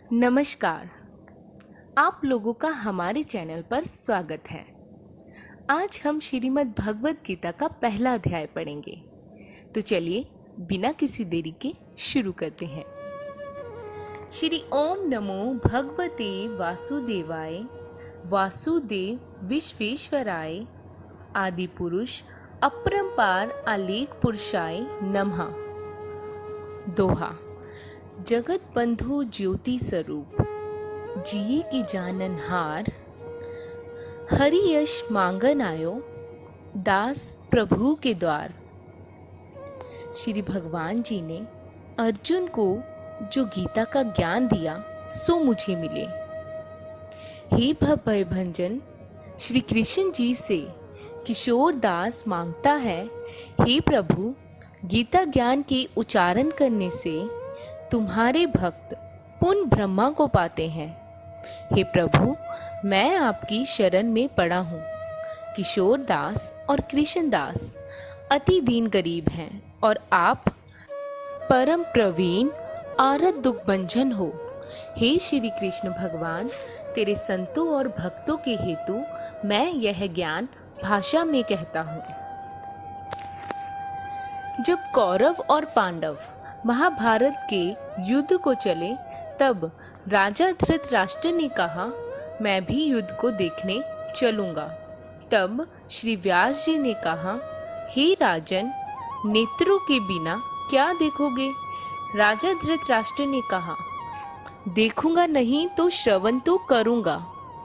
नमस्कार। आप लोगों का हमारे चैनल पर स्वागत है। आज हम श्रीमद् भगवद गीता का पहला अध्याय पढ़ेंगे। तो चलिए बिना किसी देरी के शुरू करते हैं। श्री ओम नमो भगवते वासुदेवाय वासुदेव विश्वेश्वराय आदि पुरुष अपरंपार आलेख पुरुषाय नमः। दोहा। जगत बंधु ज्योति स्वरूप जिये की जानन हार, हरि यश मांगन आयो दास प्रभु के द्वार। श्री भगवान जी ने अर्जुन को जो गीता का ज्ञान दिया सो मुझे मिले। हे भय भंजन श्री कृष्ण जी से किशोर दास मांगता है, हे प्रभु गीता ज्ञान के उच्चारण करने से तुम्हारे भक्त पुण्य ब्रह्मा को पाते हैं। हे प्रभु मैं आपकी शरण में पड़ा हूँ। किशोर दास और कृष्ण दास अति दीन गरीब हैं और आप परम प्रवीण आरत दुख भंजन हो। हे श्री कृष्ण भगवान तेरे संतों और भक्तों के हेतु मैं यह ज्ञान भाषा में कहता हूँ। जब कौरव और पांडव महाभारत के युद्ध को चले तब राजा धृतराष्ट्र ने कहा, मैं भी युद्ध को देखने चलूंगा। तब श्री व्यास जी ने कहा, हे राजन नेत्रों के बिना क्या देखोगे। राजा धृतराष्ट्र ने कहा, देखूंगा नहीं तो श्रवण तो करूंगा।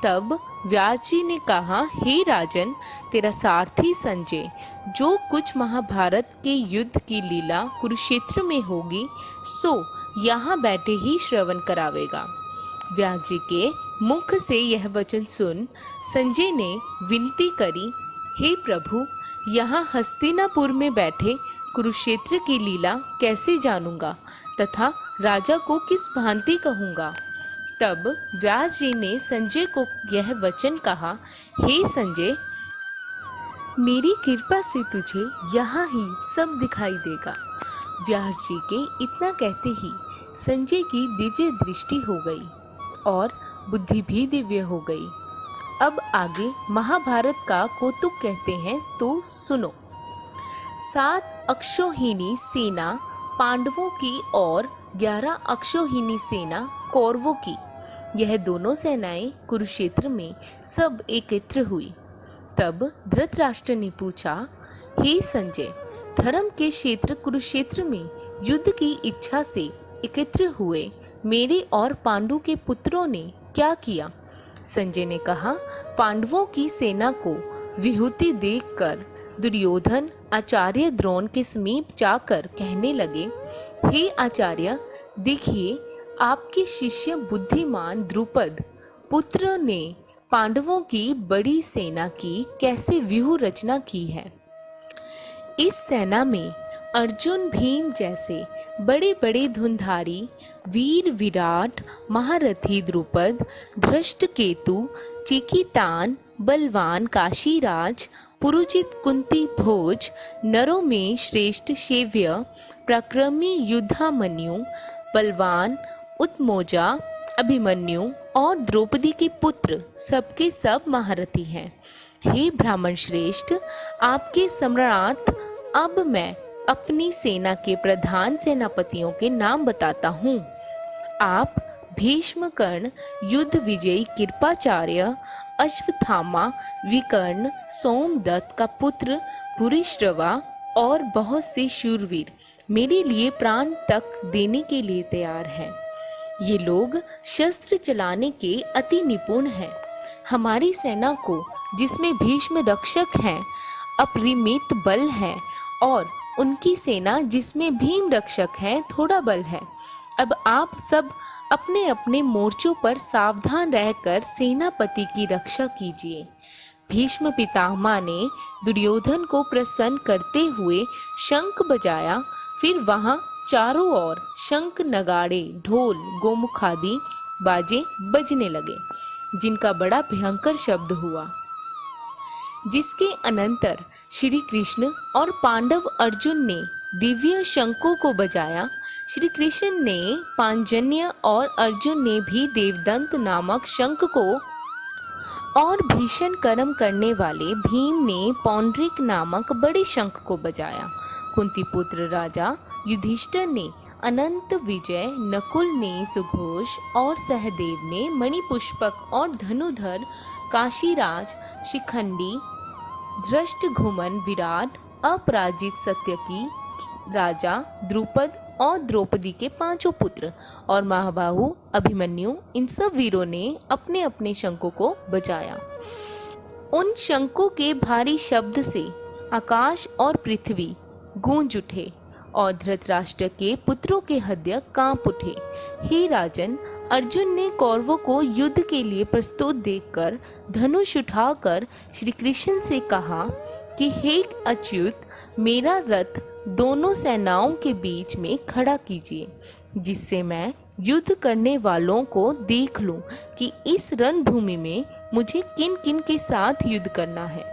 तब व्यास जी ने कहा, हे राजन तेरा सारथी संजय जो कुछ महाभारत के युद्ध की लीला कुरुक्षेत्र में होगी सो यहाँ बैठे ही श्रवण करावेगा। व्यास जी के मुख से यह वचन सुन संजय ने विनती करी, हे प्रभु यहाँ हस्तिनापुर में बैठे कुरुक्षेत्र की लीला कैसे जानूंगा तथा राजा को किस भांति कहूँगा। तब व्यास जी ने संजय को यह वचन कहा, हे संजय मेरी कृपा से तुझे यहाँ ही सब दिखाई देगा। व्यास जी के इतना कहते ही संजय की दिव्य दृष्टि हो गई और बुद्धि भी दिव्य हो गई। अब आगे महाभारत का कौतुक कहते हैं तो सुनो। 7 अक्षौहिणी सेना पांडवों की और 11 अक्षौहिणी सेना कौरवों की, यह दोनों सेनाएं कुरुक्षेत्र में सब एकत्र हुई। तब धृतराष्ट्र ने पूछा, हे संजय धर्म के क्षेत्र कुरुक्षेत्र में युद्ध की इच्छा से एकत्र हुए मेरे और पांडु के पुत्रों ने क्या किया। संजय ने कहा, पांडवों की सेना को विहुति देखकर दुर्योधन आचार्य द्रोण के समीप जाकर कहने लगे, हे आचार्य देखिए आपके शिष्य बुद्धिमान द्रुपद पुत्र ने पांडवों की बड़ी सेना की कैसे व्यूह रचना की है। इस सेना में अर्जुन भीम जैसे बड़े बड़े धुंधारी वीर विराट महारथी द्रुपद धृष्टकेतु चिकितान बलवान काशीराज पुरुजित कुंती भोज नरों में श्रेष्ठ शेव्य प्रक्रमी युद्धामन्यु बलवान उत्मोजा अभिमन्यु और द्रौपदी के पुत्र सबके सब महारथी हैं। हे ब्राह्मण श्रेष्ठ आपके सम्राट अब मैं अपनी सेना के प्रधान सेनापतियों के नाम बताता हूँ। आप भीष्म कर्ण युद्ध विजयी कृपाचार्य अश्वत्थामा विकर्ण सोमदत्त का पुत्र भूरिश्रवा और बहुत से शूरवीर मेरे लिए प्राण तक देने के लिए तैयार हैं। ये लोग शस्त्र चलाने के अति निपुण हैं। हमारी सेना को जिसमें भीष्म रक्षक हैं अपरिमित बल है और उनकी सेना जिसमें भीम रक्षक हैं थोड़ा बल है। अब आप सब अपने अपने मोर्चों पर सावधान रहकर सेनापति की रक्षा कीजिए। भीष्म पितामह ने दुर्योधन को प्रसन्न करते हुए शंख बजाया। फिर वहां चारों ओर शंख नगाड़े ढोल गोमुखादि बाजे बजने लगे जिनका बड़ा भयंकर शब्द हुआ। जिसके अनंतर श्री कृष्ण और पांडव अर्जुन ने दिव्य शंखों को बजाया श्री कृष्ण ने पांजन्य और अर्जुन ने भी देवदंत नामक शंख को और भीषण कर्म करने वाले भीम ने पौंड्रिक नामक बड़े शंख को बजाया। कुंती पुत्र राजा युधिष्ठिर ने अनंत विजय, नकुल ने सुघोष और सहदेव ने मणिपुष्पक और धनुधर, काशीराज, शिखंडी, धृष्टघुमन, विराट, अपराजित सत्यकी, राजा द्रुपद और द्रौपदी के 5 पुत्र और महाबाहु अभिमन्यु, इन सब वीरों ने अपने अपने शंखों को बजाया। उन शंखों के भारी शब्द से आकाश और पृथ्वी गूंज उठे और धृतराष्ट्र के पुत्रों के हृदय कांप उठे। हे राजन, अर्जुन ने कौरवों को युद्ध के लिए प्रस्तुत देखकर धनुष उठाकर श्री कृष्ण से कहा कि हे अच्युत, मेरा रथ दोनों सेनाओं के बीच में खड़ा कीजिए, जिससे मैं युद्ध करने वालों को देख लूं कि इस रणभूमि में मुझे किन किन के साथ युद्ध करना है।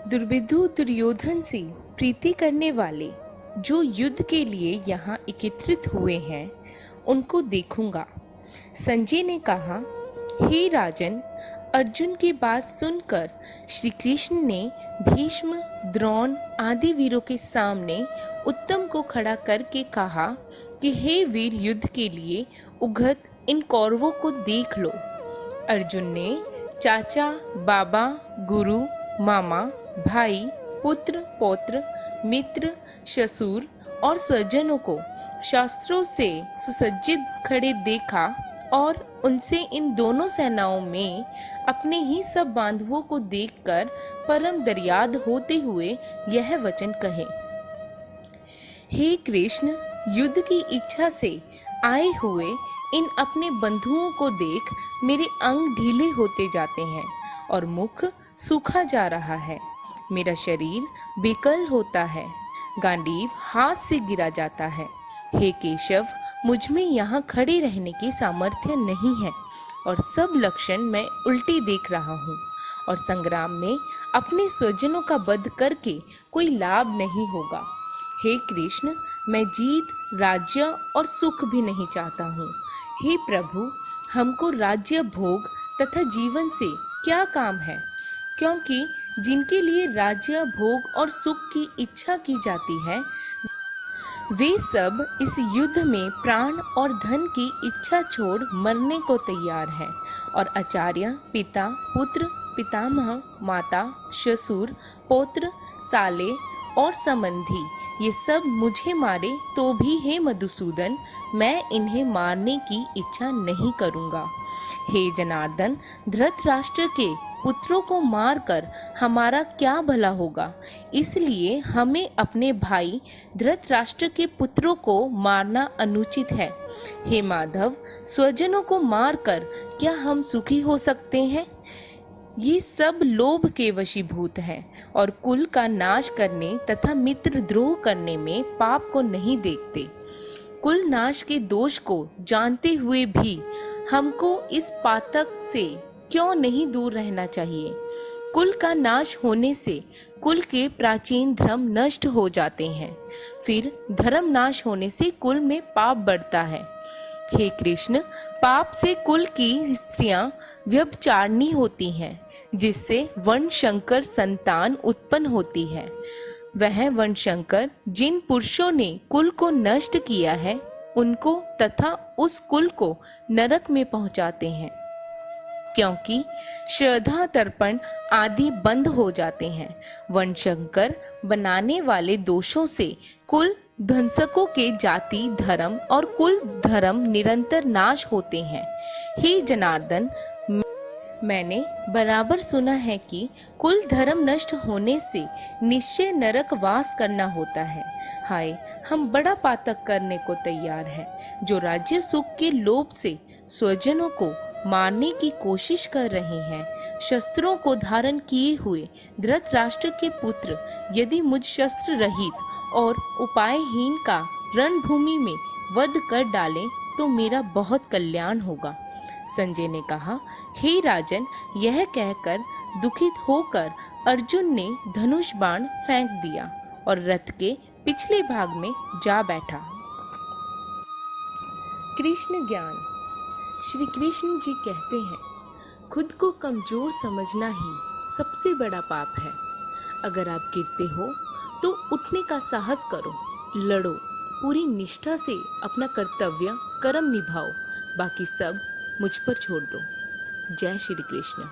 दुर्विधु दुर्योधन से प्रीति करने वाले जो युद्ध के लिए यहाँ एकत्रित हुए हैं, उनको देखूंगा। संजय ने कहा, हे राजन, अर्जुन की बात सुनकर श्री कृष्ण ने भीष्म, द्रोण आदि वीरों के सामने उत्तम को खड़ा करके कहा कि हे वीर, युद्ध के लिए उगत इन कौरवों को देख लो। अर्जुन ने चाचा, बाबा, गुरु, मामा, भाई, पुत्र, पौत्र, मित्र, ससुर और स्वजनों को शास्त्रों से सुसज्जित खड़े देखा और उनसे इन दोनों सेनाओं में अपने ही सब बांधवों को देखकर परम दर्याद होते हुए यह वचन कहे, हे कृष्ण, युद्ध की इच्छा से आए हुए इन अपने बंधुओं को देख मेरे अंग ढीले होते जाते हैं और मुख सूखा जा रहा है। मेरा शरीर बेकल होता है, गांडीव हाथ से गिरा जाता है। हे केशव, मुझ में यहाँ खड़े रहने की सामर्थ्य नहीं है और सब लक्षण मैं उल्टी देख रहा हूँ और संग्राम में अपने स्वजनों का वध करके कोई लाभ नहीं होगा। हे कृष्ण, मैं जीत, राज्य और सुख भी नहीं चाहता हूँ। हे प्रभु, हमको राज्य, भोग तथा जीवन से क्या काम है, क्योंकि जिनके लिए राज्य, भोग और सुख की इच्छा की जाती है वे सब इस युद्ध में प्राण और धन की इच्छा छोड़ मरने को तैयार हैं और आचार्य, पिता, पुत्र, पितामह, माता, ससुर, पौत्र, साले और संबंधी ये सब मुझे मारे तो भी हे मधुसूदन, मैं इन्हें मारने की इच्छा नहीं करूँगा। हे जनार्दन, धृतराष्ट्र के पुत्रों को मारकर हमारा क्या भला होगा, इसलिए हमें अपने भाई धृतराष्ट्र के पुत्रों को मारना अनुचित है। हे माधव, स्वजनों को मारकर क्या हम सुखी हो सकते हैं? ये सब लोभ के वशीभूत हैं और कुल का नाश करने तथा मित्र द्रोह करने में पाप को नहीं देखते। कुल नाश के दोष को जानते हुए भी हमको इस पातक से क्यों नहीं दूर रहना चाहिए? कुल का नाश होने से कुल के प्राचीन धर्म नष्ट हो जाते हैं, फिर धर्म नाश होने से कुल में पाप बढ़ता है। हे कृष्ण, पाप से कुल की स्त्रियां व्यभिचारिणी होती हैं, जिससे वनशंकर संतान उत्पन्न होती है। वह वनशंकर जिन पुरुषों ने कुल को नष्ट किया है उनको तथा उस कुल को नरक में पहुंचाते हैं, क्योंकि श्रद्धा, तर्पण आदि बंद हो जाते हैं। वनशंकर बनाने वाले दोषों से कुल ध्वंसकों के जाति, धर्म और कुल धर्म निरंतर नाश होते हैं। हे जनार्दन, मैंने बराबर सुना है कि कुल धर्म नष्ट होने से निश्चय नरक वास करना होता है। हाय, हम बड़ा पातक करने को तैयार हैं, जो राज्य सुख के लोभ से स्वजनों को मारने की कोशिश कर रहे हैं। शस्त्रों को धारण किए हुए धृतराष्ट्र के पुत्र यदि मुझ शस्त्र रहित और उपायहीन का रणभूमि में वध कर डालें तो मेरा बहुत कल्याण होगा। संजय ने कहा, हे राजन, यह कहकर दुखित होकर अर्जुन ने धनुष बाण फेंक दिया और रथ के पिछले भाग में जा बैठा। कृष्ण ज्ञान। श्री कृष्ण जी कहते हैं, खुद को कमजोर समझना ही सबसे बड़ा पाप है। अगर आप गिरते हो तो उठने का साहस करो, लड़ो, पूरी निष्ठा से अपना कर्तव्य कर्म निभाओ, बाकी सब मुझ पर छोड़ दो। जय श्री कृष्ण।